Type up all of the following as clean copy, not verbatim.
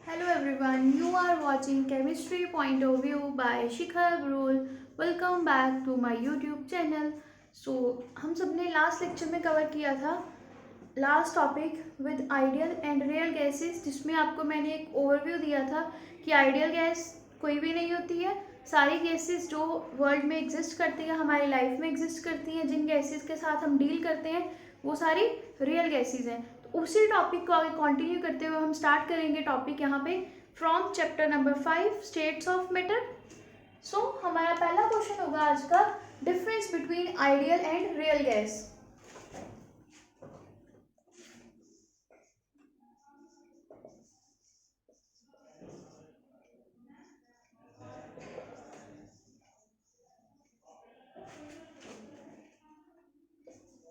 Hello everyone, you are watching Chemistry Point of View by Shikhar Brule. Welcome back to my YouTube channel. So हम सब ने last lecture में cover किया था last topic with ideal and real gases, जिसमें आपको मैंने एक ओवरव्यू दिया था कि आइडियल गैस कोई भी नहीं होती है। सारी गैसेस जो वर्ल्ड में एग्जिस्ट करती हैं, हमारी लाइफ में एग्जिस्ट करती हैं, जिन गैसेस के साथ हम डील करते हैं, वो सारी रियल गैसेस हैं। तो उसी टॉपिक को आगे कंटिन्यू करते हुए हम स्टार्ट करेंगे टॉपिक यहाँ पे from chapter number 5 states of matter. So हमारा पहला क्वेश्चन होगा आज का, difference between ideal and real gas.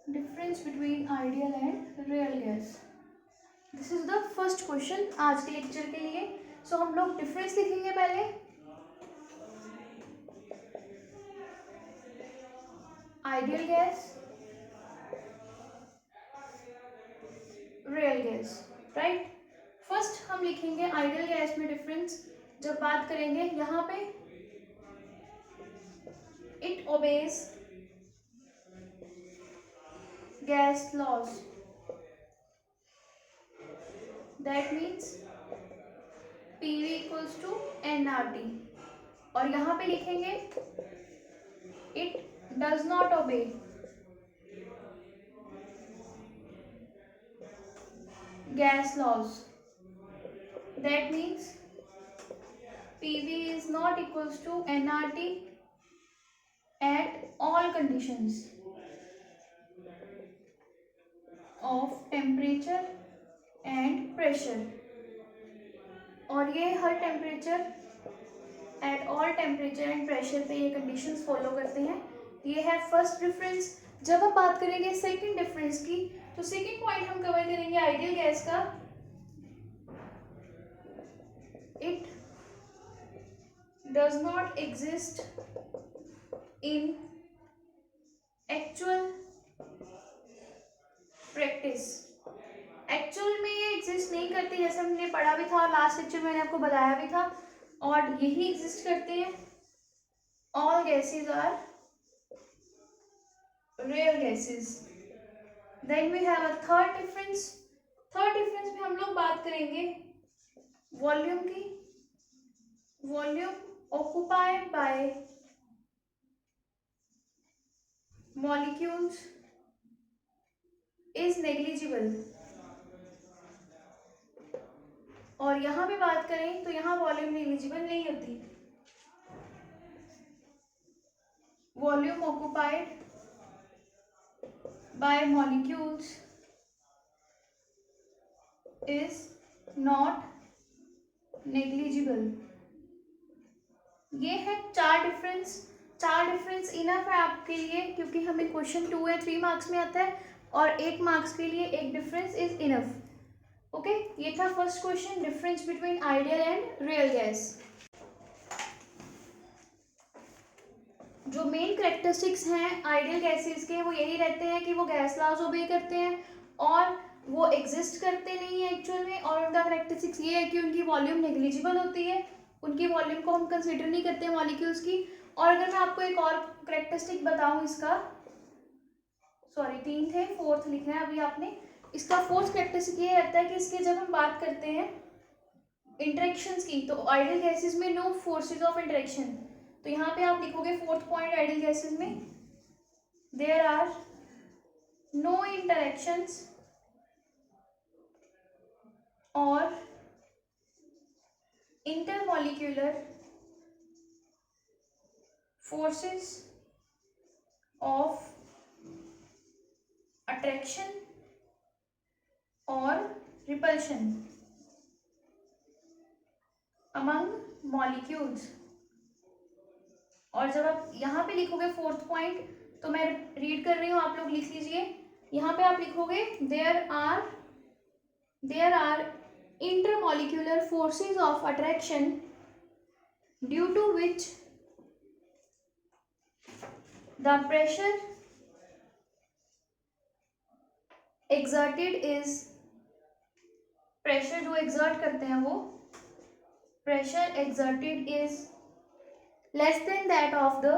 Difference between ideal and real gas, this is the first question आज के लेक्चर के लिए। सो हम लोग डिफरेंस लिखेंगे पहले। Ideal gas, real gas, right. First हम लिखेंगे आइडियल गैस में डिफरेंस। जब बात करेंगे यहाँ पे, it obeys gas laws, that means PV equals to nRT। और यहाँ पे लिखेंगे it does not obey gas laws, that means PV is not equals to nRT at all conditions of temperature and pressure। और ये हर temperature, at all temperature and pressure पे ये conditions follow करते हैं। ये है फर्स्ट डिफरेंस। जब हम बात करेंगे सेकंड डिफरेंस की, तो सेकंड पॉइंट हम कवर करेंगे आइडियल गैस का। It does not exist in actual practice. Actual में ये एग्जिस्ट नहीं करती, जैसे हमने पढ़ा भी था और लास्ट लेक्चर में मैंने आपको बताया भी था, और यही एग्जिस्ट करते हैं। All gases are real gases. Then we have a third difference. Third difference में हम लोग बात करेंगे वॉल्यूम की। Volume occupied by molecules is negligible. और यहाँ पे बात करें तो यहाँ वॉल्यूम नेग्लिजिबल नहीं होती। Volume occupied by molecules is not negligible। ये है चार डिफरेंस। चार डिफरेंस इनफ है आपके लिए, क्योंकि हमें क्वेश्चन 2 या 3 मार्क्स में आता है, और 1 मार्क्स के लिए एक डिफरेंस इज इनफ। ओके, ये था first question, difference between ideal and real gas. जो मेन करेक्टरिस्टिक्स हैं आइडियल गैसेस के, वो यही रहते हैं कि वो गैस लॉज ओबे करते हैं और वो एग्जिस्ट करते नहीं है एक्चुअल में। और उनका करेक्टरिस्टिक्स ये है कि उनकी वॉल्यूम नेग्लिजिबल होती है, उनकी वॉल्यूम को हम कंसिडर नहीं करते मॉलिक्यूल्स की। और अगर मैं आपको एक और करेक्टरिस्टिक बताऊं इसका, सॉरी 3 थे, फोर्थ लिखना है अभी आपने। इसका फोर्थ करेक्टरिस्टिक ये रहता है कि इसके जब हम बात करते हैं इंटरेक्शंस की, तो आइडियल गैसेस में नो फोर्सेज ऑफ इंटरेक्शन। तो यहाँ पे आप लिखोगे फोर्थ पॉइंट आइडियल गैसेस में, देयर आर नो इंटरेक्शंस और इंटरमॉलिक्यूलर फोर्सेस ऑफ अट्रैक्शन और रिपल्शन अमंग मॉलिक्यूल्स। और जब आप यहाँ पे लिखोगे फोर्थ पॉइंट, तो मैं रीड कर रही हूँ, आप लोग लिख लीजिए। यहाँ पे आप लिखोगे there are intermolecular forces of attraction due to which the pressure exerted is pressure जो एग्जर्ट करते हैं वो pressure exerted is less than that of the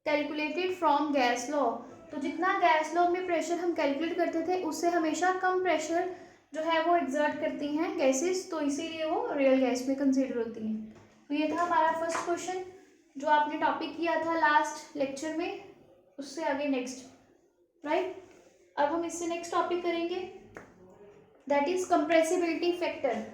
calculated from gas law. तो जितना गैस लॉ में प्रेशर हम कैलकुलेट करते थे उससे हमेशा कम प्रेशर जो है वो एग्जर्ट करती हैं गैसेस, तो इसीलिए वो रियल गैस में कंसीडर होती हैं। तो ये था हमारा फर्स्ट क्वेश्चन जो आपने टॉपिक किया था लास्ट लेक्चर में, उससे आगे नेक्स्ट, राइट। अब हम इससे नेक्स्ट टॉपिक करेंगे, that is compressibility factor.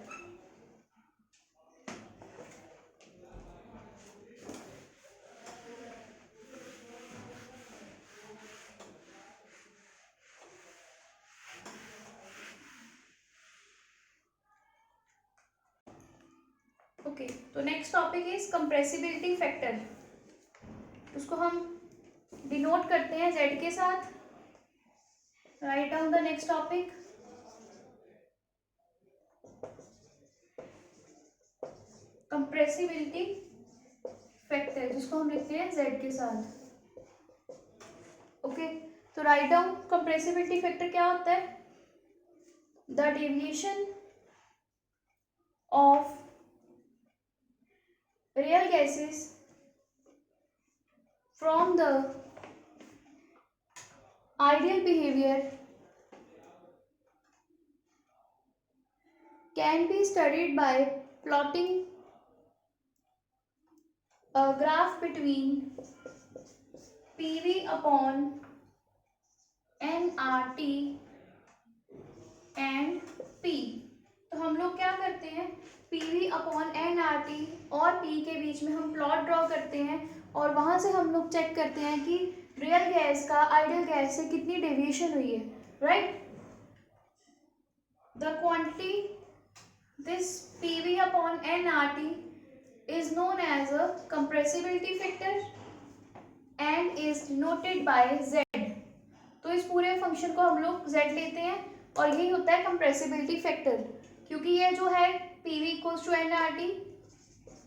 Okay, तो next topic is compressibility factor. उसको हम डिनोट करते हैं जेड के साथ। Write down the next topic, compressibility factor, जिसको हम लिखते हैं जेड के साथ। ओके, तो राइट डाउन कंप्रेसिबिलिटी फैक्टर क्या होता है? The deviation of real gases from the ideal behavior can be studied by plotting a graph between PV upon nRT and P। तो हम लोग क्या करते हैं, PV अपॉन nRT और P के बीच में हम प्लॉट ड्रॉ करते हैं और वहाँ से हम लोग चेक करते हैं कि रियल गैस का आइडियल गैस से कितनी डेविएशन हुई है, right. The quantity this PV upon nRT is known as a compressibility factor and is denoted by Z। तो इस पूरे फंक्शन को हम लोग Z लेते हैं और यही होता है कंप्रेसिबिलिटी फैक्टर, क्योंकि ये जो है PV इक्वल्स टू nRT,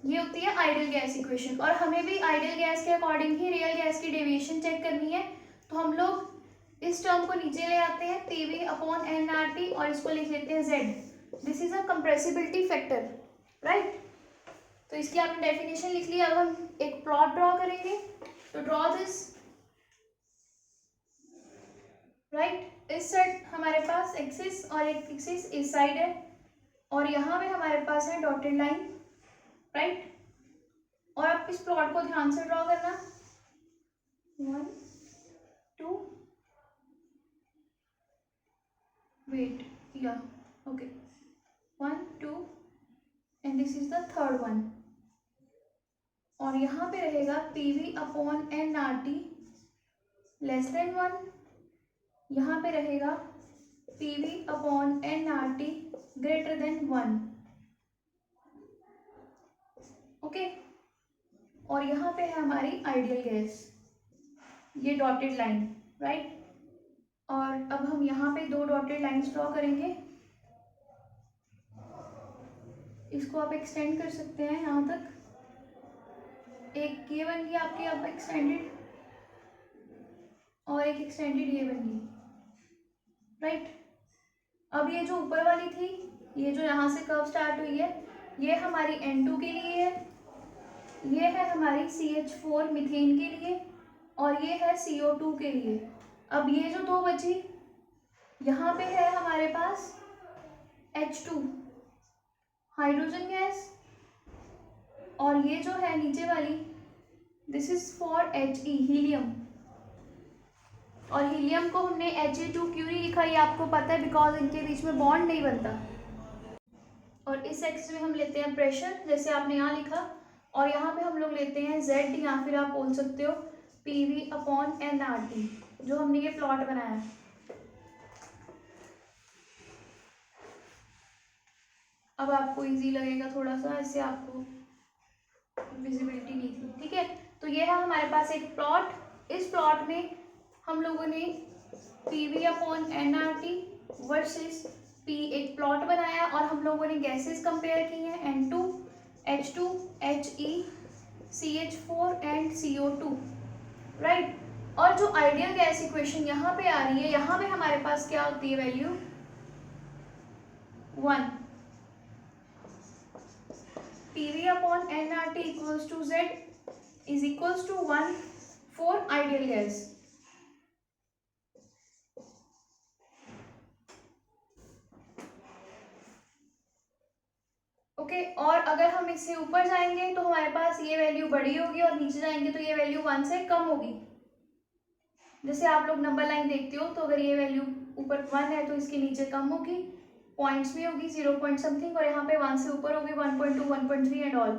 ये होती है आइडियल गैस इक्वेशन, और हमें भी आइडियल गैस के अकॉर्डिंग ही रियल गैस की डेविएशन चेक करनी है। तो हम लोग इस टर्म को नीचे ले आते हैं PV अपॉन nRT और इसको लिख लेते हैं Z। This is a compressibility factor, right. तो इसकी आपने डेफिनेशन लिख ली। अब हम एक प्लॉट ड्रॉ करेंगे। तो ड्रॉ दिस, राइट। इस साइड हमारे पास एक्सिस और एक एक्सिस इस साइड है और यहाँ पे हमारे पास है डॉटेड लाइन, राइट। और आप इस प्लॉट को ध्यान से ड्रॉ करना, 1 2 वेट या okay 1 2 and this is the third one. और यहाँ पे रहेगा PV upon nRT less than 1, यहाँ पे रहेगा PV upon nRT greater than 1, okay. और यहाँ पे है हमारी आइडियल गैस, ये डॉटेड लाइन, राइट। और अब हम यहाँ पे दो डॉटेड लाइंस ड्रॉ करेंगे। इसको आप एक्सटेंड कर सकते हैं यहाँ तक, एक ये बन गई आपकी अब एक्सटेंडेड और एक एक्सटेंडेड ये बन गई, राइट। अब ये जो ऊपर वाली थी, ये जो यहाँ से कर्व स्टार्ट हुई है, ये हमारी N2 के लिए है, ये है हमारी CH4 मीथेन के लिए और ये है CO2 के लिए। अब ये जो दो बची, यहाँ पे है हमारे पास H2 हाइड्रोजन गैस और ये जो है नीचे वाली this is for He helium. और हीलियम को हमने He2 क्यों नहीं लिखा ये आपको पता है, बिकॉज इनके बीच में बॉन्ड नहीं बनता। और इस एक्सिस में हम लेते हैं प्रेशर, जैसे आपने यहाँ लिखा, और यहाँ पे हम लोग लेते हैं Z, या फिर आप बोल सकते हो PV अपॉन nRT, जो हमने ये प्लॉट बनाया। अब आपको इजी लगेगा थोड़ा सा, इससे आपको विजिबिलिटी नहीं थी, ठीक है। तो ये है हमारे पास एक प्लॉट। इस प्लॉट में हम लोगों ने PV upon nRT versus P एक प्लॉट बनाया और हम लोगों ने गैसेस कंपेयर की हैं, N2 H2 He CH4 and CO2, right. और जो आइडियल गैस इक्वेशन यहाँ पे आ रही है, यहाँ पे हमारे पास क्या होती है value, 1. PV upon nRT equals to Z is equals to 1 for ideal gas. Okay और अगर हम इससे ऊपर जाएंगे तो हमारे पास ये वैल्यू बड़ी होगी और नीचे जाएंगे तो ये वैल्यू 1 से कम होगी। जैसे आप लोग नंबर लाइन देखते हो तो अगर ये वैल्यू ऊपर 1 है तो इसके नीचे कम होगी, पॉइंट्स में होगी 0 पॉइंट समथिंग, और यहाँ पे 1 से ऊपर होगी 1.2 1.3 एंड ऑल।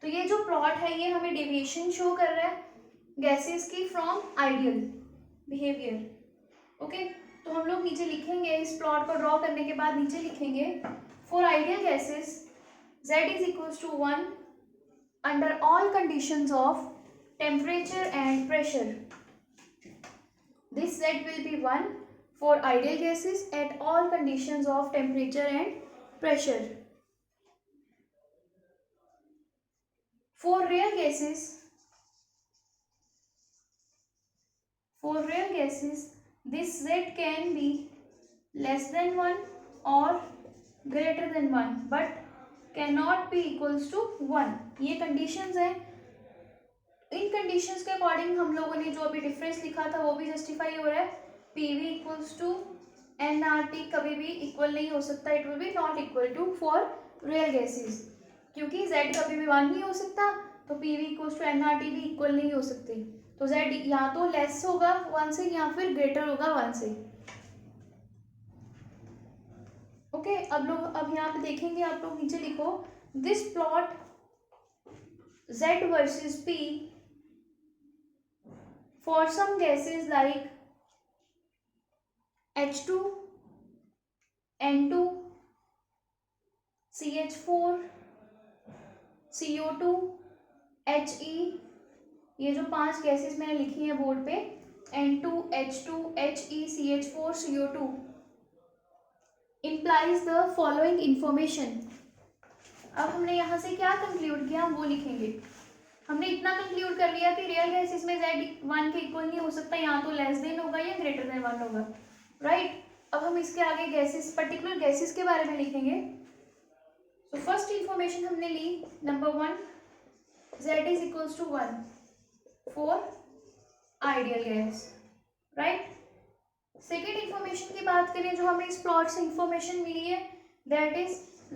तो ये जो प्लॉट है ये हमें डेविएशन शो कर रहा है गैसेस की फ्रॉम आइडियल बिहेवियर। ओके तो हम लोग नीचे लिखेंगे, इस प्लॉट को ड्रॉ करने के बाद नीचे लिखेंगे for ideal gases Z is equals to 1 under all conditions of temperature and pressure. This Z will be 1 for ideal gases at all conditions of temperature and pressure. For rare gases, this Z can be less than 1 or greater than 1 but cannot be equals to 1. ये conditions हैं। इन conditions के according हम लोगों ने जो अभी difference लिखा था वो भी जस्टिफाई हो रहा है। PV इक्वल्स टू nRT कभी भी इक्वल नहीं हो सकता, it will be not equal to for real gases, क्योंकि Z कभी भी 1 नहीं हो सकता तो PV इक्वल्स टू nRT भी इक्वल नहीं हो सकते। तो Z या तो लेस होगा 1 से या फिर ग्रेटर होगा 1 से। ओके अब यहाँ पे देखेंगे, आप लोग नीचे लिखो this plot Z versus P for some gases like H2, N2, CH4, CO2, HE, ये जो 5 गैसेस मैंने लिखी है बोर्ड पे, N2, H2, HE, CH4, CO2 implies the following information। अब हमने यहाँ से क्या कंक्लूड किया वो लिखेंगे। हमने इतना कंक्लूड कर लिया कि रियल गैसेस में Z 1 के इक्वल नहीं हो सकता, यहाँ तो लेस देन होगा या ग्रेटर देन 1 होगा, राइट। अब हम इसके आगे गैसेस, पर्टिकुलर गैसेस के बारे में लिखेंगे। तो फर्स्ट इंफॉर्मेशन हमने ली, number 1 Z is equals to 1 for ideal gas, right. Second information की बात करें जो हमें इस प्लॉट से इंफॉर्मेशन मिली है, that is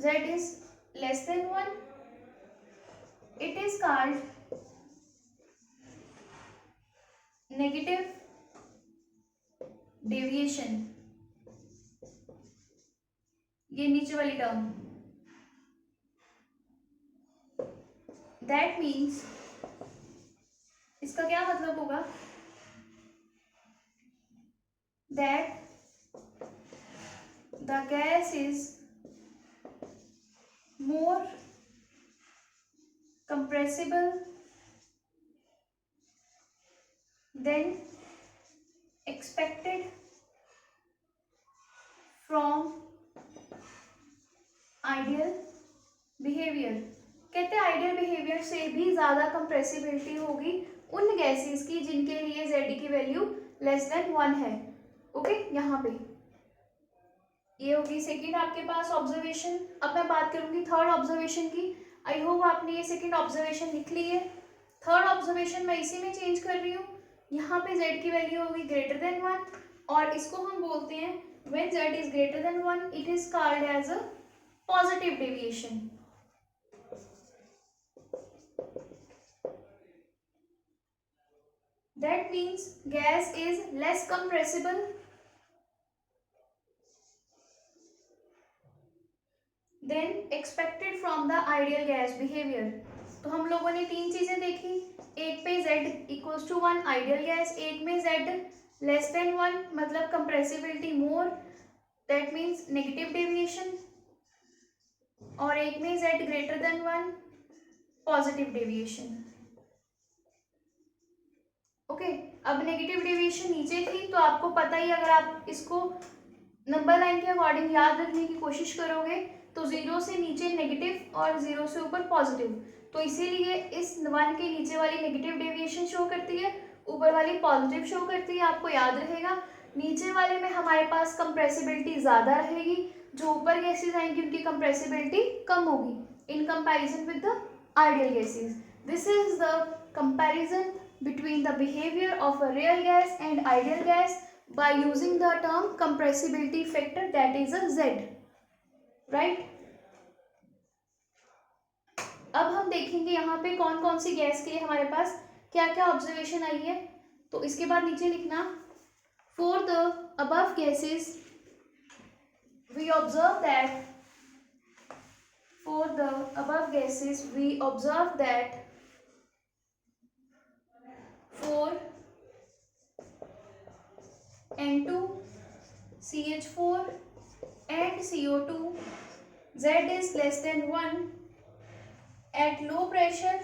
Z is less than 1, it is called negative deviation. ये नीचे वाली टर्म, दैट मीन्स इसका क्या मतलब होगा, that the gas is more compressible than expected from ideal behavior। कहते हैं आइडियल बिहेवियर से भी ज़्यादा कंप्रेसिबिलिटी होगी उन गैसेस की जिनके लिए Z की वैल्यू लेस देन 1 है। ओके यहाँ पे ये होगी सेकेंड आपके पास ऑब्जर्वेशन। अब मैं बात करूंगी थर्ड ऑब्जर्वेशन की। आई होप आपने ये सेकेंड ऑब्जर्वेशन लिख ली है। थर्ड ऑब्जर्वेशन मैं इसी में चेंज कर रही हूँ, यहाँ पे Z की वैल्यू होगी ग्रेटर देन 1 और इसको हम बोलते हैं when Z is greater than 1 it is called as a positive deviation. That means gas is less compressible than expected from the ideal gas behavior। तो हम लोगों ने तीन चीजें देखी, एक पे Z equals to 1 ideal gas, एक में Z लेस देन 1 मतलब compressibility more that means negative deviation, और एक में Z greater than 1 positive deviation. Okay अब नेगेटिव डेविएशन नीचे थी तो आपको पता ही, अगर आप इसको नंबर लाइन के अकॉर्डिंग याद रखने की कोशिश करोगे तो 0 से नीचे नेगेटिव और 0 से ऊपर पॉजिटिव, तो इसीलिए इस 1 के नीचे वाली नेगेटिव डेविएशन शो करती है, ऊपर वाली पॉजिटिव शो करती है। आपको याद रहेगा नीचे वाले में हमारे पास कंप्रेसिबिलिटी ज़्यादा रहेगी जो ऊपर गैसेज आएंगी उनकी कंप्रेसिबिलिटी कम होगी in comparison with the ideal gases. This is the comparison between the behavior of a real gas and ideal gas by using the term compressibility factor, that is a Z, right? अब हम देखेंगे यहाँ पे कौन कौन सी gas के लिए हमारे पास क्या क्या ऑब्जर्वेशन आई है. तो इसके बाद नीचे लिखना, for the above gases we observe that for the above gases we observe that for N2, CH4 and CO2 Z is less than 1 at low pressure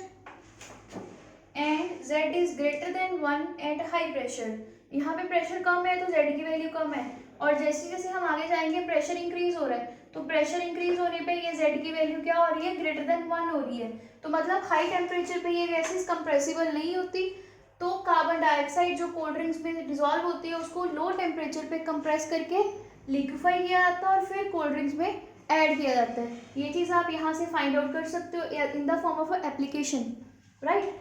and Z is greater than 1 at high pressure. यहाँ पे pressure कम है तो Z की value कम है, और जैसे जैसे हम आगे जाएंगे प्रेशर इंक्रीज हो रहा है, तो प्रेशर इंक्रीज होने पे ये Z की वैल्यू क्या हो रही है, ग्रेटर देन 1 हो रही है. तो मतलब हाई टेम्परेचर पे ये गैसेस कंप्रेसिबल नहीं होती. तो कार्बन डाइऑक्साइड जो कोल्ड ड्रिंक्स में डिजॉल्व होती है उसको लो टेम्परेचर पे कंप्रेस करके लिक्विफाई किया जाता है और फिर कोल्ड ड्रिंक्स में ऐड किया जाता है. ये चीज़ आप यहाँ से फाइंड आउट कर सकते हो in the form of application, right.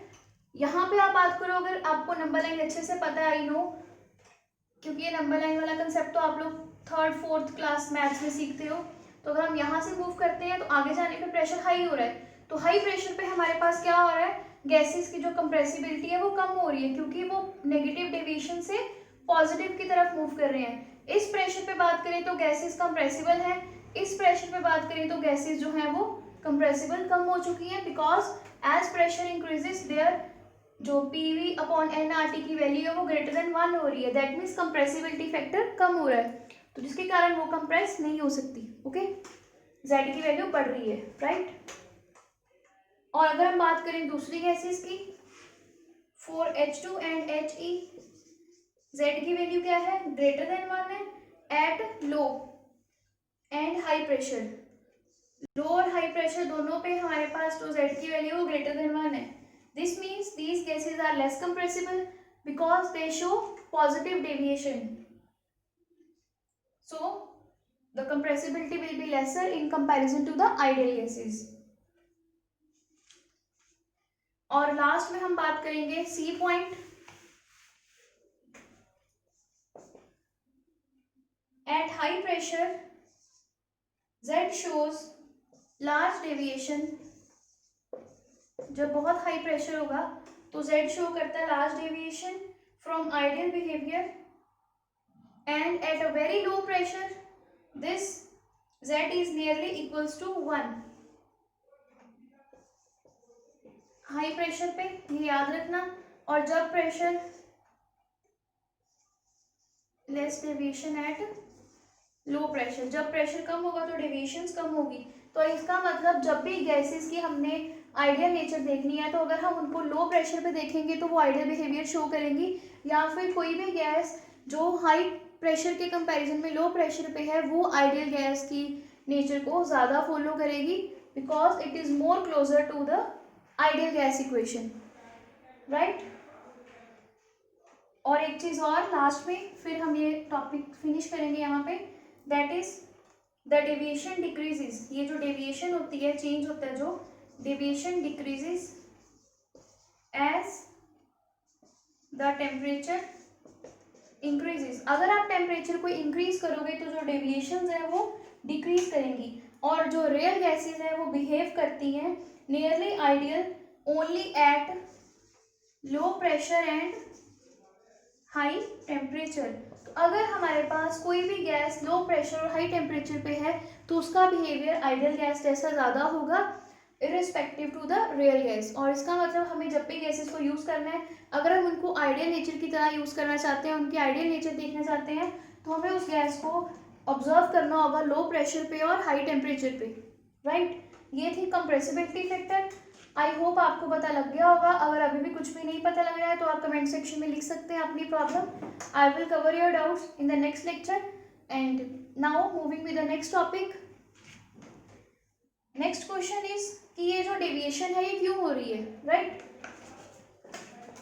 यहाँ पे आप बात करो, अगर आपको नंबर लाइन अच्छे से पता है, आई नो, क्योंकि ये नंबर लाइन वाला कंसेप्ट तो आप लोग 3rd 4th क्लास मैथ्स में सीखते हो. तो अगर हम यहाँ से मूव करते हैं तो आगे जाने पे प्रेशर हाई हो रहा है, तो हाई प्रेशर पे हमारे पास क्या हो रहा है, गैसेस की जो कंप्रेसिबिलिटी है वो कम हो रही है क्योंकि वो नेगेटिव डेविएशन से पॉजिटिव की तरफ मूव कर रहे हैं. इस प्रेशर पे बात करें तो गैसेस कंप्रेसिबल है, इस प्रेशर पे बात करें तो गैसेस जो है वो कंप्रेसिबल कम हो चुकी है, because as pressure increases there जो PV अपॉन nRT की वैल्यू है वो ग्रेटर देन 1 हो रही है. दैट मीन्स कंप्रेसिबिलिटी फैक्टर कम हो रहा है, तो जिसके कारण वो कंप्रेस नहीं हो सकती. ओके, Z की वैल्यू बढ़ रही है, राइट. और अगर हम बात करें दूसरी गैसेस की, for H2 and HE, Z की वैल्यू क्या है, ग्रेटर देन 1 है at low and high pressure. Low और हाई प्रेशर दोनों पे हमारे पास तो Z की वैल्यू ग्रेटर देन 1 है. This means these gases are less compressible because they show positive deviation. So the compressibility will be lesser in comparison to the ideal gases. और last में हम बात करेंगे C point. At high pressure, Z shows large deviation. जब बहुत high pressure होगा तो Z show करता है large deviation from ideal behaviour, and at a very low pressure this Z is nearly equals to 1. High pressure पे ये याद रखना. और जब pressure less deviation at low pressure, जब प्रेशर कम होगा तो डेविएशंस कम होगी. तो इसका मतलब जब भी गैसेस की हमने आइडियल नेचर देखनी है तो अगर हम उनको लो प्रेशर पे देखेंगे तो वो आइडियल बिहेवियर शो करेंगी, या फिर कोई भी गैस जो हाई प्रेशर के कंपैरिजन में लो प्रेशर पे है वो आइडियल गैस की नेचर को ज़्यादा फॉलो करेगी, because it is more closer to the ideal gas equation, right. और एक चीज़ और लास्ट में फिर हम ये टॉपिक फिनिश करेंगे यहाँ पे, that is the deviation decreases. ये जो डेविएशन होती है, चेंज होता है, जो deviation decreases as the temperature increases. अगर आप टेम्परेचर को इंक्रीज करोगे तो जो डेविएशंस है वो डिक्रीज करेंगी, और जो रियल गैसेस है वो बिहेव करती हैं nearly ideal only eight low pressure and high temperature. तो अगर हमारे पास कोई भी गैस लो प्रेशर और हाई टेम्परेचर पे है तो उसका बिहेवियर आइडियल गैस जैसा ज़्यादा होगा irrespective to the real gas. और इसका मतलब हमें जब भी गैसेस को यूज़ करना है, अगर हम उनको आइडियल नेचर की तरह यूज़ करना चाहते हैं, उनकी आइडियल नेचर देखना चाहते हैं, तो हमें उस गैस को ऑब्जर्व करना होगा लो प्रेशर पे और हाई टेम्परेचर पे, राइट. ये थी कंप्रेसिबिलिटी फैक्टर. आई होप आपको पता लग गया होगा. अगर अभी भी कुछ भी नहीं पता लग रहा है तो आप कमेंट सेक्शन में लिख सकते हैं अपनी problem. I will cover your doubts in the next lecture. And now moving with the next topic. Next question is कि ये जो डेविएशन है ये क्यों हो रही है, राइट.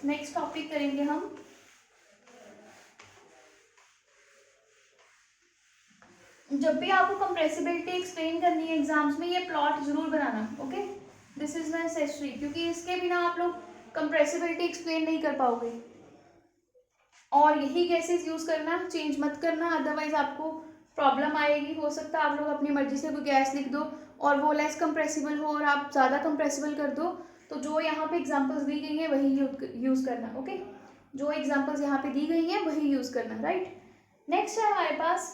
नेक्स्ट टॉपिक करेंगे हम जब भी आपको कंप्रेसिबिलिटी एक्सप्लेन करनी है एग्जाम्स में, ये प्लॉट जरूर बनाना, ओके। दिस इज नेसेसरी, क्योंकि इसके बिना आप लोग कंप्रेसिबिलिटी एक्सप्लेन नहीं कर पाओगे। और यही गैसेस यूज करना, चेंज मत करना, अदरवाइज आपको प्रॉब्लम आएगी। हो सकता है आप लोग अपनी मर्जी से कोई गैस लिख दो और वो लेस कंप्रेसिबल हो और आप ज़्यादा कंप्रेसिबल कर दो, तो जो यहाँ पे एग्जांपल्स दी गई हैं वही यूज़ करना, ओके। जो एग्जांपल्स यहाँ पे दी गई हैं वही यूज़ करना, राइट। नेक्स्ट है हमारे पास,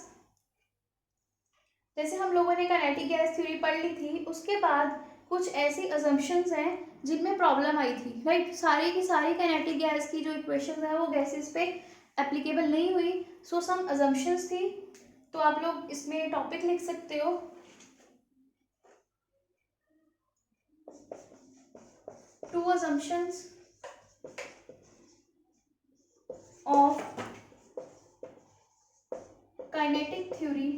जैसे हम लोगों ने काइनेटिक गैस थ्योरी पढ़ ली थी, उसके बाद कुछ ऐसी अजम्पशंस हैं जिनमें प्रॉब्लम आई थी, राइट। सारी की सारी काइनेटिक गैस की जो इक्वेशंस है वो गैसेस पे एप्लीकेबल नहीं हुई, सो सम अजम्पशंस थी। तो आप लोग इसमें टॉपिक लिख सकते हो, two assumptions of kinetic theory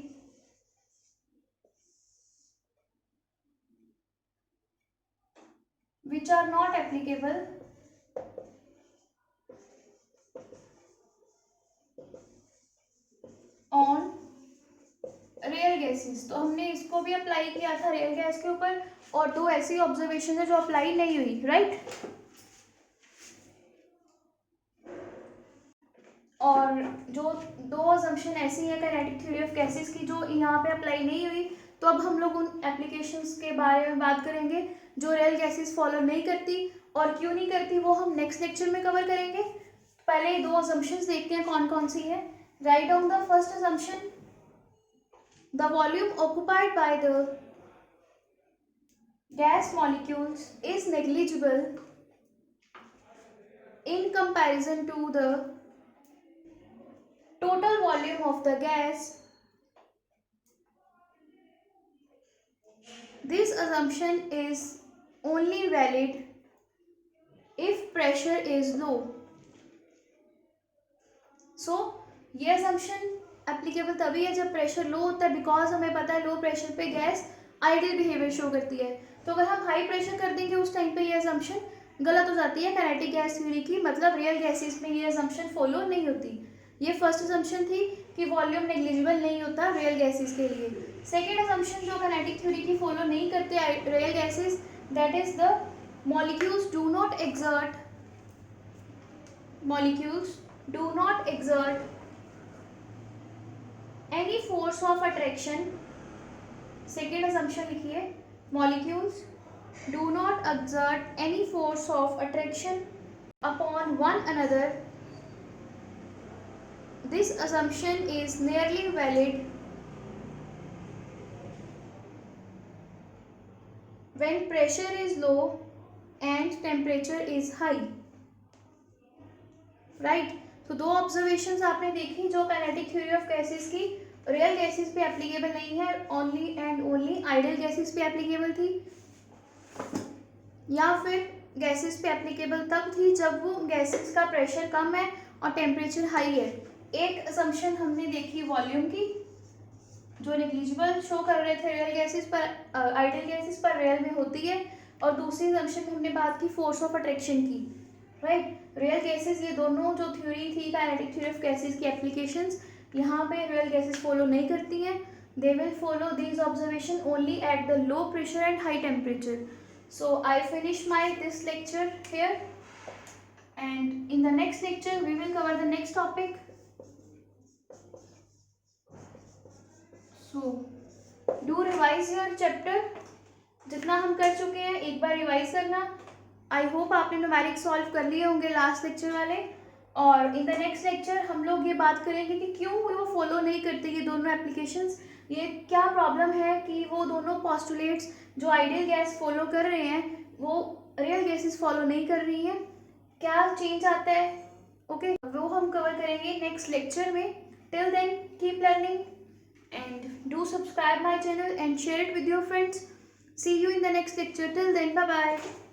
which are not applicable on real gases. तो हमने इसको भी अप्लाई किया था रियल गैस के ऊपर, और दो ऐसी ऑब्जर्वेशन है जो अप्लाई नहीं हुई, राइट। और जो दो अजम्पशन ऐसी है काइनेटिक थ्योरी ऑफ गैसेस की जो यहाँ पे अप्लाई नहीं हुई, तो अब हम लोग उन एप्लीकेशंस के बारे में बात करेंगे जो रियल गैसेस फॉलो नहीं करती, और क्यों नहीं करती वो हम नेक्स्ट लेक्चर में कवर करेंगे। पहले दो अजम्पशंस देखते हैं कौन कौन सी है। Right down the first assumption, the volume occupied by the gas molecules is negligible in comparison to the total volume of the gas. This assumption is only valid if pressure is low. So ये assumption applicable तभी है जब pressure low होता है, because हमें पता है low pressure पे गैस आइडियल बिहेवियर शो करती है। तो अगर हम हाई प्रेशर कर देंगे उस टाइम पे ये असम्पशन गलत हो जाती है काइनेटिक गैस थ्योरी की, मतलब रियल गैसेस में ये असम्पशन फॉलो नहीं होती। ये फर्स्ट असम्पशन थी कि वॉल्यूम नेग्लिजिबल नहीं होता रियल गैसेस के लिए। सेकेंड असम्पशन जो काइनेटिक थ्योरी की फॉलो नहीं करते real gases, that is the molecules do not exert any force of attraction। second assumption लिखिए, molecules do not exert any force of attraction upon one another। this assumption is nearly valid when pressure is low and temperature is high, right। तो दो observations आपने देखी जो kinetic theory of gases की real gases पे applicable नहीं है, only and only ideal gases पे एप्लीकेबल थी, या फिर गैसेस पे एप्लीकेबल तब थी जब वो गैसेस का प्रेशर कम है और टेम्परेचर हाई है। एक असम्पशन हमने देखी वॉल्यूम की जो नेग्लिजिबल शो कर रहे थे रियल गैसेस पर, आइडियल गैसेस पर रियल में होती है, और दूसरी असम्पशन हमने बात की फोर्स ऑफ अट्रैक्शन की, राइट। रियल गैसेस ये दोनों जो थ्योरी थी काइनेटिक थ्योरी ऑफ गैसेस की एप्लीकेशंस यहाँ पे रियल गैसेस फॉलो नहीं करती हैं। They will follow these observation only at the low pressure and high temperature. So I finish my this lecture here, and in the next lecture we will cover the next topic. So do revise your chapter, जितना हम कर चुके हैं एक बार revise करना। I hope आपने numeric solve कर लिए होंगे लास्ट लेक्चर वाले, और इन द नेक्स्ट लेक्चर हम लोग ये बात करेंगे कि क्यों वो फॉलो नहीं करते ये दोनों एप्लीकेशंस, ये क्या प्रॉब्लम है कि वो दोनों पॉस्टुलेट्स जो आइडियल गैस फॉलो कर रहे हैं वो रियल गैसेस फॉलो नहीं कर रही हैं, क्या चेंज आता है, ओके। वो हम कवर करेंगे नेक्स्ट लेक्चर में। Till then keep learning and do subscribe my channel and share it with your friends. See you in the next lecture. Till then, bye bye.